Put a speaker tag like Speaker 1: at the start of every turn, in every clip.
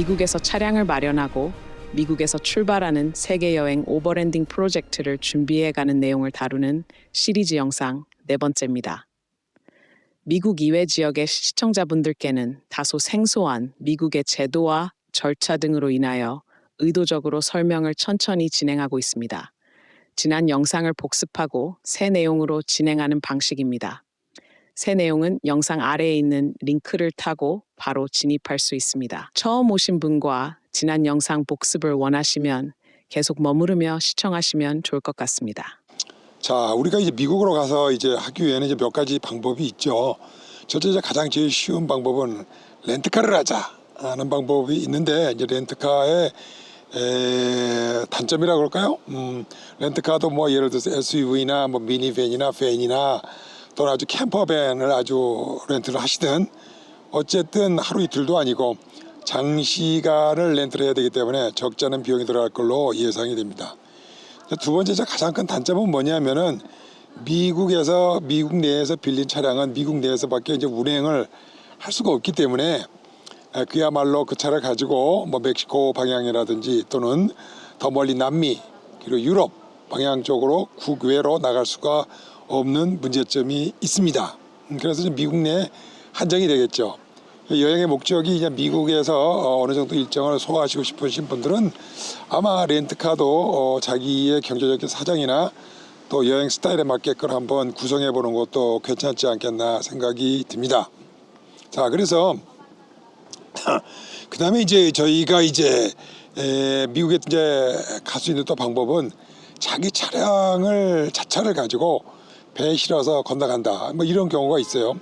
Speaker 1: 미국에서 차량을 마련하고 미국에서 출발하는 세계 여행 오버랜딩 프로젝트를 준비해가는 내용을 다루는 시리즈 영상 네 번째입니다. 미국 이외 지역의 시청자분들께는 다소 생소한 미국의 제도와 절차 등으로 인하여 의도적으로 설명을 천천히 진행하고 있습니다. 지난 영상을 복습하고 새 내용으로 진행하는 방식입니다. 새 내용은 영상 아래에 있는 링크를 타고 바로 진입할 수 있습니다. 처음 오신 분과 지난 영상 복습을 원하시면 계속 머무르며 시청하시면 좋을 것 같습니다.
Speaker 2: 자, 우리가 이제 미국으로 가서 이제 하기 위해는 이제 몇 가지 방법이 있죠. 첫째, 가장 제일 쉬운 방법은 렌트카를 하자 하는 방법이 있는데, 이제 렌트카의 단점이라고 그럴까요? 렌트카도 뭐 예를 들어서 SUV나 뭐 미니밴이나 밴이나 또는 아주 캠퍼밴을 아주 렌트를 하시든 어쨌든 하루 이틀도 아니고 장시간을 렌트를 해야 되기 때문에 적지 않은 비용이 들어갈 걸로 예상이 됩니다. 두 번째 가장 큰 단점은 뭐냐면은 미국 내에서 빌린 차량은 미국 내에서밖에 이제 운행을 할 수가 없기 때문에 그야말로 그 차를 가지고 뭐 멕시코 방향이라든지 또는 더 멀리 남미 그리고 유럽 방향 쪽으로 국외로 나갈 수가 없는 문제점이 있습니다. 그래서 이제 미국 내에 한정이 되겠죠. 여행의 목적이 이제 미국에서 어느 정도 일정을 소화하시고 싶으신 분들은 아마 렌트카도 자기의 경제적인 사정이나 또 여행 스타일에 맞게끔 한번 구성해 보는 것도 괜찮지 않겠나 생각이 듭니다. 자, 그래서 그 다음에 이제 저희가 이제 미국에 이제 갈 수 있는 또 방법은 자기 자차를 가지고 배에 실어서 건너간다 뭐 이런 경우가 있어요.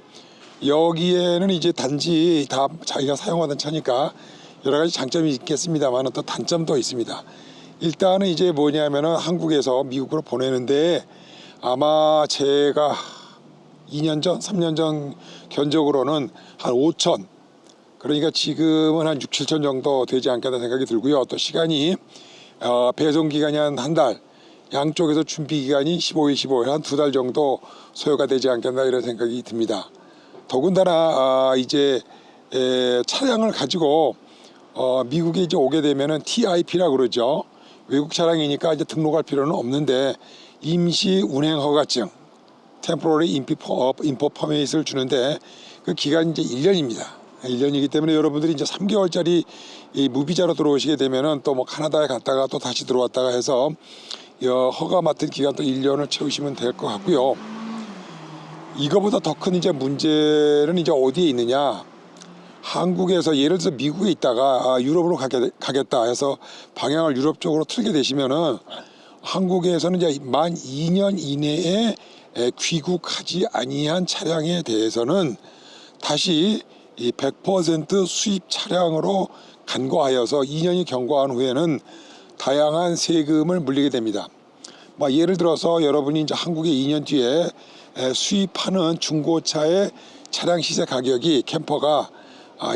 Speaker 2: 여기에는 이제 단지 다 자기가 사용하던 차니까 여러 가지 장점이 있겠습니다만 또 단점도 있습니다. 일단은 이제 뭐냐면은 한국에서 미국으로 보내는데 아마 제가 2년 전, 3년 전 견적으로는 한 5천, 그러니까 지금은 한 6, 7천 정도 되지 않겠나 생각이 들고요. 또 시간이 배송 기간이 한 달, 양쪽에서 준비 기간이 15일, 15일 한 2달 정도 소요가 되지 않겠나 이런 생각이 듭니다. 더군다나 이제 차량을 가지고 미국에 이제 오게 되면은 TIP라고 그러죠. 외국 차량이니까 이제 등록할 필요는 없는데 임시 운행 허가증, Temporary Import Permit을 주는데 그 기간이 이제 1년입니다. 1년이기 때문에 여러분들이 이제 3개월짜리 이 무비자로 들어오시게 되면은 또 뭐 카나다에 갔다가 또 다시 들어왔다가 해서 허가 맡은 기간 또 1년을 채우시면 될 것 같고요. 이거보다 더 큰 이제 문제는 이제 어디에 있느냐. 한국에서 예를 들어서 미국에 있다가 유럽으로 가겠다 해서 방향을 유럽 쪽으로 틀게 되시면은 한국에서는 이제 만 2년 이내에 귀국하지 아니한 차량에 대해서는 다시 이 100% 수입 차량으로 간과하여서 2년이 경과한 후에는 다양한 세금을 물리게 됩니다. 예를 들어서 여러분이 이제 한국에 2년 뒤에 수입하는 중고차의 차량 시세 가격이 캠퍼가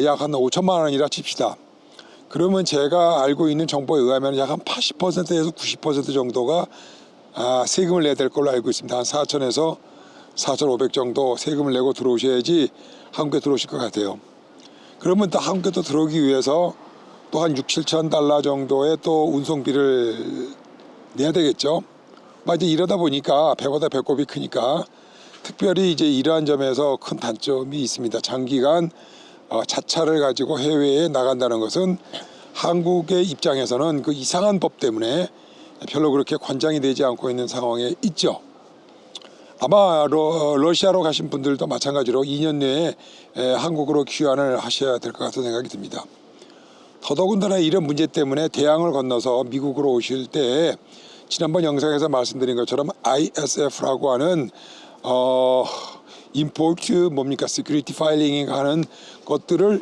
Speaker 2: 약 한 5천만 원이라 칩시다. 그러면 제가 알고 있는 정보에 의하면 약 한 80%에서 90% 정도가 세금을 내야 될 걸로 알고 있습니다. 한 4천에서 4,500 정도 세금을 내고 들어오셔야지 한국에 들어오실 것 같아요. 그러면 또 한국에 또 들어오기 위해서 또 한 6, 7천 달러 정도의 또 운송비를 내야 되겠죠. 이제 이러다 보니까 배보다 배꼽이 크니까 특별히 이제 이러한 점에서 큰 단점이 있습니다. 장기간 자차를 가지고 해외에 나간다는 것은 한국의 입장에서는 그 이상한 법 때문에 별로 그렇게 권장이 되지 않고 있는 상황에 있죠. 아마 러시아로 가신 분들도 마찬가지로 2년 내에 한국으로 귀환을 하셔야 될 것 같은 생각이 듭니다. 더더군다나 이런 문제 때문에 대양을 건너서 미국으로 오실 때 지난번 영상에서 말씀드린 것처럼 ISF라고 하는 임포트 시큐리티 파일링 하는 것들을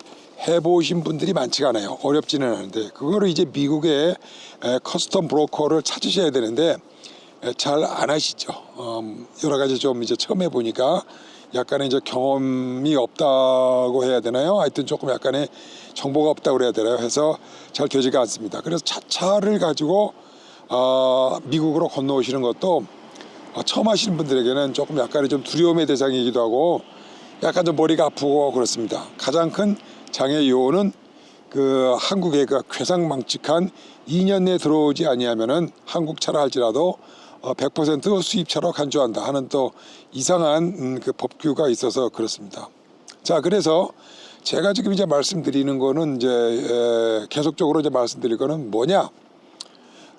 Speaker 2: 해보신 분들이 많지가 않아요. 어렵지는 않은데 그거를 이제 미국의 커스텀 브로커를 찾으셔야 되는데 잘 안 하시죠. 여러 가지 좀 이제 처음 해보니까 약간의 이제 경험이 없다고 해야 되나요? 하여튼 조금 약간의 정보가 없다고 해야 되나요? 해서 잘 되지가 않습니다. 그래서 차를 가지고 미국으로 건너오시는 것도 처음 하시는 분들에게는 조금 약간의 좀 두려움의 대상이기도 하고 약간 좀 머리가 아프고 그렇습니다. 가장 큰 장애 요인은 그 한국의 그 괴상망측한 2년 내에 들어오지 아니하면은 한국 차라 할지라도 100% 수입차로 간주한다 하는 또 이상한 그 법규가 있어서 그렇습니다. 자, 그래서 제가 지금 이제 말씀드리는 거는 이제 계속적으로 이제 말씀드릴 거는 뭐냐?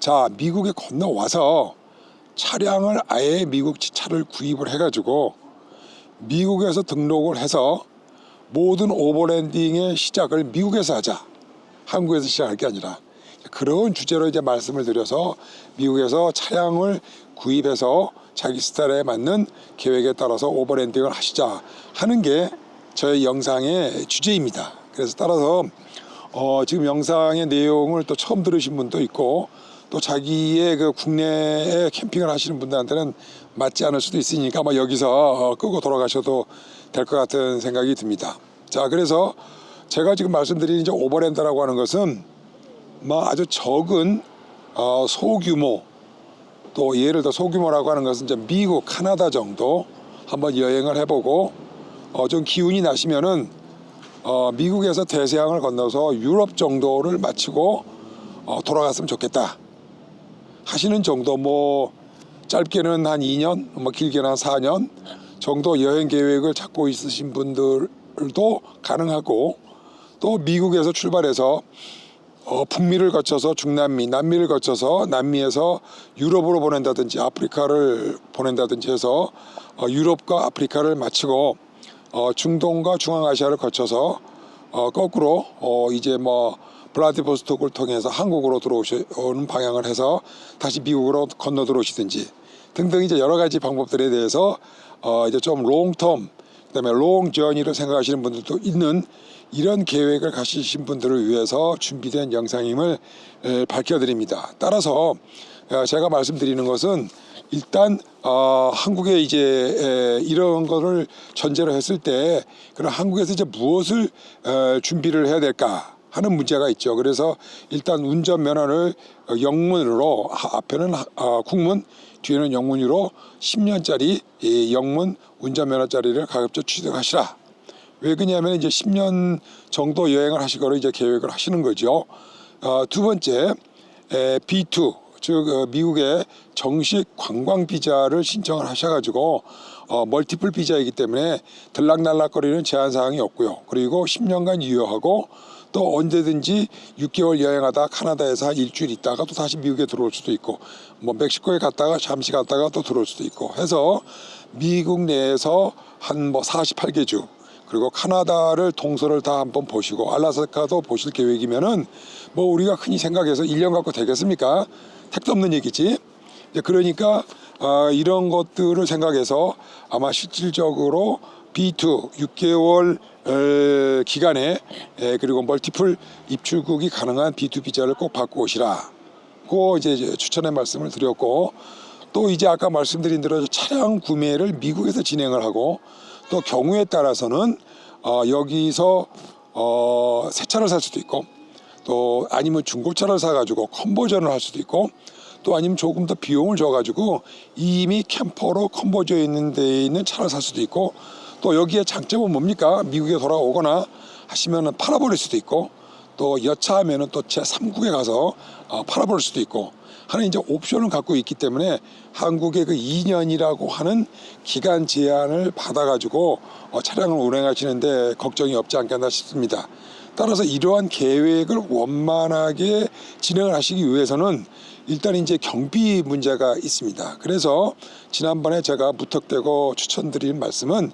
Speaker 2: 자, 미국에 건너와서 차량을 아예 미국 차를 구입을 해가지고 미국에서 등록을 해서 모든 오버랜딩의 시작을 미국에서 하자. 한국에서 시작할 게 아니라 그런 주제로 이제 말씀을 드려서 미국에서 차량을 구입해서 자기 스타일에 맞는 계획에 따라서 오버랜딩을 하시자 하는 게 저의 영상의 주제입니다. 그래서 따라서 지금 영상의 내용을 또 처음 들으신 분도 있고 또 자기의 그 국내에 캠핑을 하시는 분들한테는 맞지 않을 수도 있으니까 아마 여기서 끄고 돌아가셔도 될 것 같은 생각이 듭니다. 자, 그래서 제가 지금 말씀드린 이제 오버랜드라고 하는 것은 아주 적은 소규모, 또 예를 들어 소규모라고 하는 것은 이제 미국, 카나다 정도 한번 여행을 해보고 좀 기운이 나시면은 미국에서 대서양을 건너서 유럽 정도를 마치고 돌아갔으면 좋겠다 하시는 정도, 뭐 짧게는 한 2년, 뭐 길게는 한 4년 정도 여행 계획을 잡고 있으신 분들도 가능하고, 또 미국에서 출발해서 북미를 거쳐서 중남미, 남미를 거쳐서 남미에서 유럽으로 보낸다든지 아프리카를 보낸다든지 해서 유럽과 아프리카를 마치고 중동과 중앙아시아를 거쳐서 거꾸로 이제 뭐 블라디보스톡을 통해서 한국으로 들어오는 방향을 해서 다시 미국으로 건너 들어오시든지 등등 이제 여러 가지 방법들에 대해서 이제 좀 롱텀, 그다음에 롱 저니를 생각하시는 분들도 있는 이런 계획을 가지신 분들을 위해서 준비된 영상임을 밝혀드립니다. 따라서 제가 말씀드리는 것은 일단 한국에 이제 이런 거를 전제로 했을 때 그럼 한국에서 이제 무엇을 준비를 해야 될까 하는 문제가 있죠. 그래서 일단 운전면허를 영문으로, 앞에는 국문, 뒤에는 영문으로 10년짜리 영문 운전면허짜리를 가급적 취득하시라. 왜 그러냐면 이제 10년 정도 여행을 하시거나 이제 계획을 하시는 거죠. 두 번째, B2, 즉 미국의 정식 관광 비자를 신청을 하셔가지고 멀티플 비자이기 때문에 들락날락거리는 제한 사항이 없고요. 그리고 10년간 유효하고 또 언제든지 6개월 여행하다 카나다에서 한 일주일 있다가 또 다시 미국에 들어올 수도 있고, 뭐 멕시코에 갔다가 잠시 갔다가 또 들어올 수도 있고 해서 미국 내에서 한 뭐 48개 주, 그리고 카나다를 동서를 다 한번 보시고 알라스카도 보실 계획이면은 뭐 우리가 흔히 생각해서 1년 갖고 되겠습니까? 택도 없는 얘기지. 그러니까 이런 것들을 생각해서 아마 실질적으로 B2 6개월 기간에 그리고 멀티플 입출국이 가능한 B2 비자를 꼭 받고 오시라고 이제 추천의 말씀을 드렸고, 또 이제 아까 말씀드린 대로 차량 구매를 미국에서 진행을 하고 또 경우에 따라서는 여기서 새 차를 살 수도 있고 또 아니면 중고차를 사가지고 컨버전을 할 수도 있고 또 아니면 조금 더 비용을 줘가지고 이미 캠퍼로 컨버져 있는 데에 있는 차를 살 수도 있고, 또 여기에 장점은 뭡니까? 미국에 돌아오거나 하시면은 팔아버릴 수도 있고, 또 여차하면은 또 제3국에 가서 팔아버릴 수도 있고 하는 이제 옵션을 갖고 있기 때문에 한국의 그 2년이라고 하는 기간 제한을 받아가지고 차량을 운행하시는데 걱정이 없지 않겠나 싶습니다. 따라서 이러한 계획을 원만하게 진행을 하시기 위해서는 일단 이제 경비 문제가 있습니다. 그래서 지난번에 제가 무턱대고 추천드린 말씀은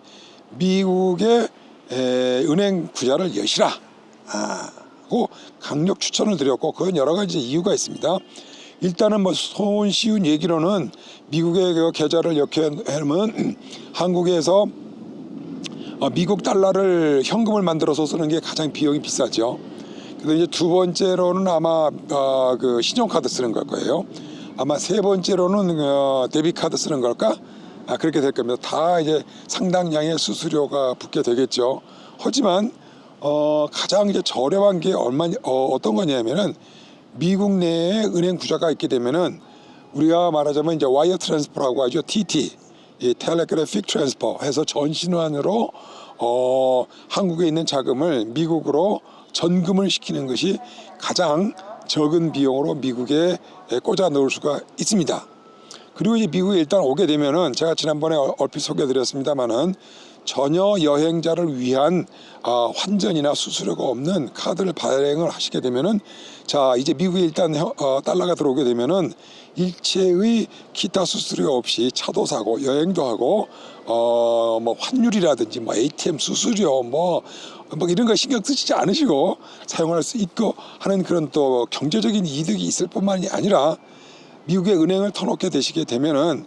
Speaker 2: 미국의 은행 구자를 여시라고 강력 추천을 드렸고, 그건 여러 가지 이유가 있습니다. 일단은 뭐 손쉬운 얘기로는 미국의 그 계좌를 이렇게 하면 한국에서 미국 달러를 현금을 만들어서 쓰는 게 가장 비용이 비싸죠. 그래서 이제 두 번째로는 아마 그 신용카드 쓰는 걸 거예요. 아마 세 번째로는 데비카드 쓰는 걸까? 그렇게 될 겁니다. 다 이제 상당량의 수수료가 붙게 되겠죠. 하지만 가장 이제 저렴한 게 어떤 거냐면은 미국 내에 은행 구자가 있게 되면은 우리가 말하자면 이제 와이어 트랜스퍼라고 하죠. TT, 텔레그래픽 트랜스퍼 해서 전신환으로 한국에 있는 자금을 미국으로 전금을 시키는 것이 가장 적은 비용으로 미국에 꽂아 넣을 수가 있습니다. 그리고 이제 미국에 일단 오게 되면은 제가 지난번에 얼핏 소개드렸습니다만은 전혀 여행자를 위한 환전이나 수수료가 없는 카드를 발행을 하시게 되면은 자 이제 미국에 일단 달러가 들어오게 되면은 일체의 기타 수수료 없이 차도 사고 여행도 하고 뭐 환율이라든지 뭐 ATM 수수료 뭐 이런 거 신경 쓰시지 않으시고 사용할 수 있고 하는 그런 또 경제적인 이득이 있을 뿐만이 아니라 미국의 은행을 터놓게 되시게 되면은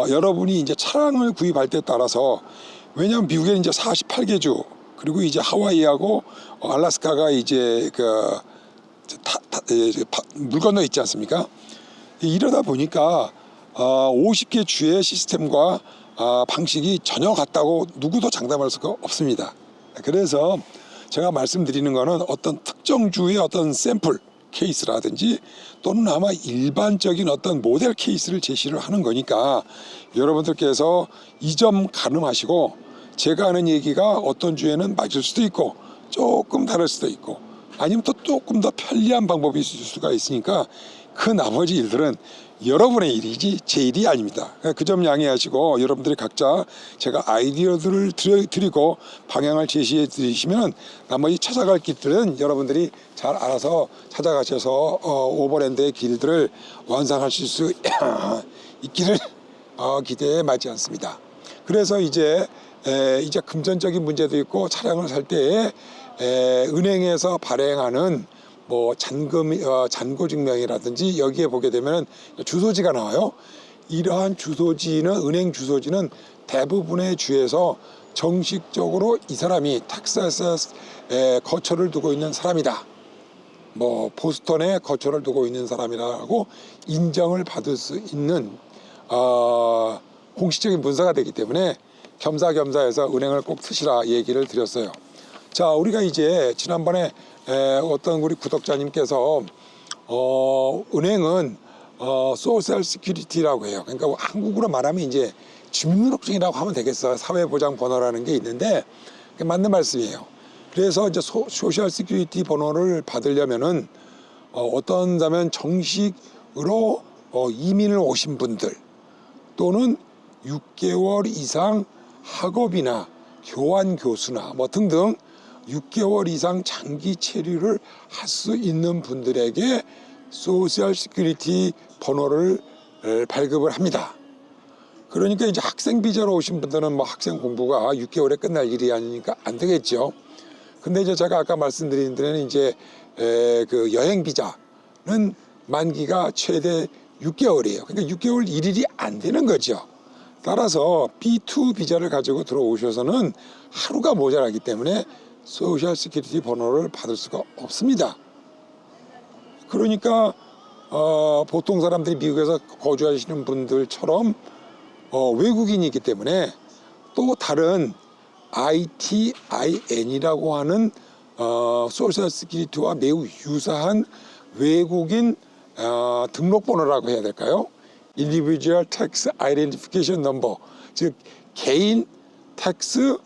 Speaker 2: 여러분이 이제 차량을 구입할 때 따라서 왜냐하면 미국에는 이제 48개 주 그리고 이제 하와이하고 알래스카가 이제 물 건너 있지 않습니까? 이러다 보니까 50개 주의 시스템과 방식이 전혀 같다고 누구도 장담할 수가 없습니다. 그래서 제가 말씀드리는 거는 어떤 특정 주의 어떤 샘플 케이스라든지 또는 아마 일반적인 어떤 모델 케이스를 제시를 하는 거니까 여러분들께서 이 점 가늠하시고 제가 하는 얘기가 어떤 주에는 맞을 수도 있고 조금 다를 수도 있고 아니면 또 조금 더 편리한 방법이 있을 수가 있으니까 그 나머지 일들은 여러분의 일이지 제 일이 아닙니다. 그 점 양해하시고 여러분들이 각자 제가 아이디어들을 드리고 방향을 제시해 드리시면 나머지 찾아갈 길들은 여러분들이 잘 알아서 찾아가셔서 오버랜드의 길들을 완성하실 수 있기를 기대에 맞지 않습니다. 그래서 이제 금전적인 문제도 있고 차량을 살 때에 은행에서 발행하는 뭐 잔고 증명이라든지 여기에 보게 되면 주소지가 나와요. 이러한 주소지는 은행 주소지는 대부분의 주에서 정식적으로 이 사람이 텍사스에 거처를 두고 있는 사람이다. 뭐 보스턴에 거처를 두고 있는 사람이라고 인정을 받을 수 있는 공식적인 문서가 되기 때문에 겸사겸사해서 은행을 꼭 트시라 얘기를 드렸어요. 자, 우리가 이제 지난번에 어떤 우리 구독자님께서 은행은 소셜 시큐리티라고 해요. 그러니까 한국으로 말하면 이제 주민등록증이라고 하면 되겠어요. 사회보장 번호라는 게 있는데 맞는 말씀이에요. 그래서 이제 소셜 시큐리티 번호를 받으려면은 어떤 다면 정식으로 이민을 오신 분들 또는 6개월 이상 학업이나 교환 교수나 뭐 등등 6개월 이상 장기 체류를 할 수 있는 분들에게 소셜 시큐리티 번호를 발급을 합니다. 그러니까 이제 학생 비자로 오신 분들은 뭐 학생 공부가 6개월에 끝날 일이 아니니까 안 되겠죠. 근데 이제 제가 아까 말씀드린 데는 이제 그 여행 비자는 만기가 최대 6개월이에요. 그러니까 6개월 일일이 안 되는 거죠. 따라서 B2 비자를 가지고 들어오셔서는 하루가 모자라기 때문에 소셜 시큐리티 번호를 받을 수가 없습니다. 그러니까 보통 사람들이 미국에서 거주하시는 분들처럼 외국인이기 때문에 또 다른 ITIN이라고 하는 소셜 시큐리티와 매우 유사한 외국인 등록번호라고 해야 될까요? Individual Tax Identification Number, 즉 개인 텍스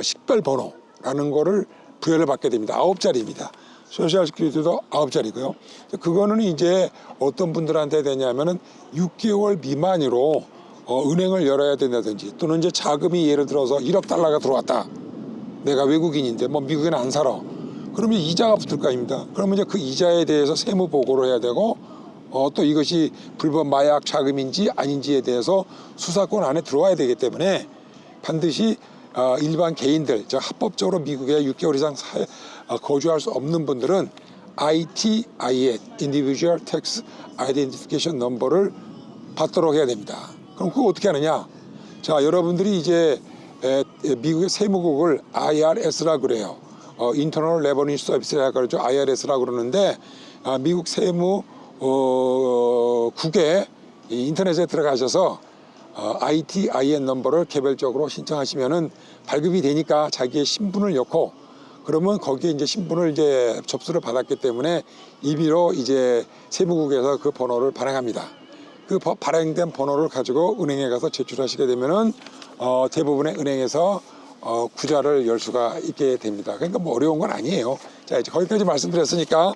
Speaker 2: 식별번호라는 거를 부여를 받게 됩니다. 9자리입니다. 소셜 시큐리티도 9자리고요. 그거는 이제 어떤 분들한테 되냐면은 6개월 미만으로 은행을 열어야 된다든지 또는 이제 자금이 예를 들어서 1억 달러가 들어왔다. 내가 외국인인데 뭐 미국에는 안 살아. 그러면 이자가 붙을 거 아닙니까? 그러면 이제 그 이자에 대해서 세무 보고를 해야 되고 또 이것이 불법 마약 자금인지 아닌지에 대해서 수사권 안에 들어와야 되기 때문에 반드시 일반 개인들, 즉 합법적으로 미국에 6개월 이상 거주할 수 없는 분들은 ITIN, Individual Tax Identification Number를 받도록 해야 됩니다. 그럼 그거 어떻게 하느냐? 자, 여러분들이 이제 미국의 세무국을 IRS라고 그래요. Internal Revenue Service라고 그러죠. IRS라고 그러는데 미국 세무 국에 인터넷에 들어가셔서 ITIN 넘버를 개별적으로 신청하시면은 발급이 되니까 자기의 신분을 넣고 그러면 거기에 이제 신분을 이제 접수를 받았기 때문에 임의로 이제 세무국에서 그 번호를 발행합니다. 그 발행된 번호를 가지고 은행에 가서 제출하시게 되면은 대부분의 은행에서 구자를 열 수가 있게 됩니다. 그러니까 뭐 어려운 건 아니에요. 자, 이제 거기까지 말씀드렸으니까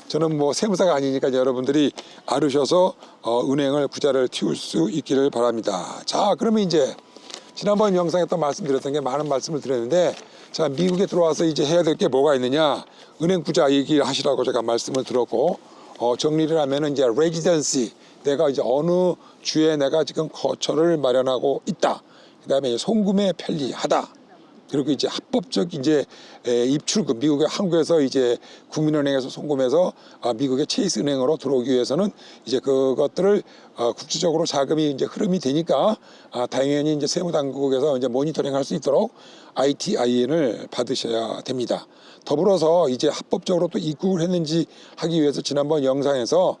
Speaker 2: 저는 뭐 세무사가 아니니까 여러분들이 알으셔서 은행을 구자를 틔울 수 있기를 바랍니다. 자, 그러면 이제 지난번 영상에 또 말씀드렸던 게 많은 말씀을 드렸는데, 자, 미국에 들어와서 이제 해야 될 게 뭐가 있느냐, 은행 구자 얘기를 하시라고 제가 말씀을 드렸고, 정리를 하면은 이제 레지던시, 내가 이제 어느 주에 내가 지금 거처를 마련하고 있다. 그다음에 송금에 편리하다. 그리고 이제 합법적 이제 입출금, 미국의 한국에서 이제 국민은행에서 송금해서 미국의 체이스 은행으로 들어오기 위해서는 이제 그것들을 국제적으로 자금이 이제 흐름이 되니까 당연히 이제 세무당국에서 이제 모니터링할 수 있도록 ITIN을 받으셔야 됩니다. 더불어서 이제 합법적으로 또 입국을 했는지 하기 위해서 지난번 영상에서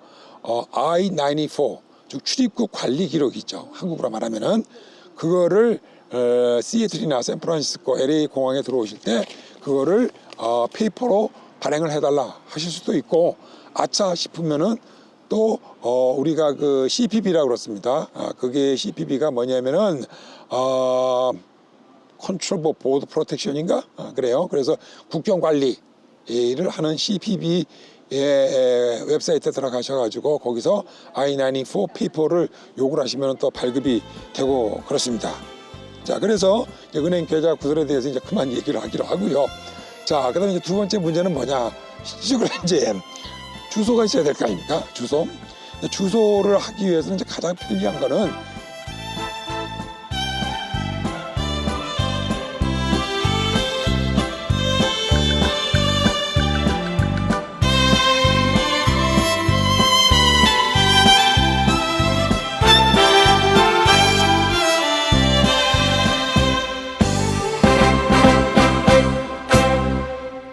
Speaker 2: I-94, 즉 출입국 관리 기록이 있죠. 한국으로 말하면은 그거를 시애틀이나 샌프란시스코, LA 공항에 들어오실 때 그거를 페이퍼로 발행을 해달라 하실 수도 있고, 아차 싶으면은 또 우리가 그 CPB라고 그렇습니다. 그게 CPB가 뭐냐면은 컨트롤 보드 프로텍션인가 그래요. 그래서 국경 관리를 하는 CPB 웹사이트에 들어가셔가지고 거기서 I-94 페이퍼를 요구를 하시면 또 발급이 되고 그렇습니다. 자, 그래서 은행 계좌 구설에 대해서 이제 그만 얘기를 하기로 하고요. 자, 그다음에 이제 두 번째 문제는 뭐냐? 실질적으로 이제 주소가 있어야 될 거 아닙니까? 주소. 주소를 하기 위해서는 이제 가장 편리한 거는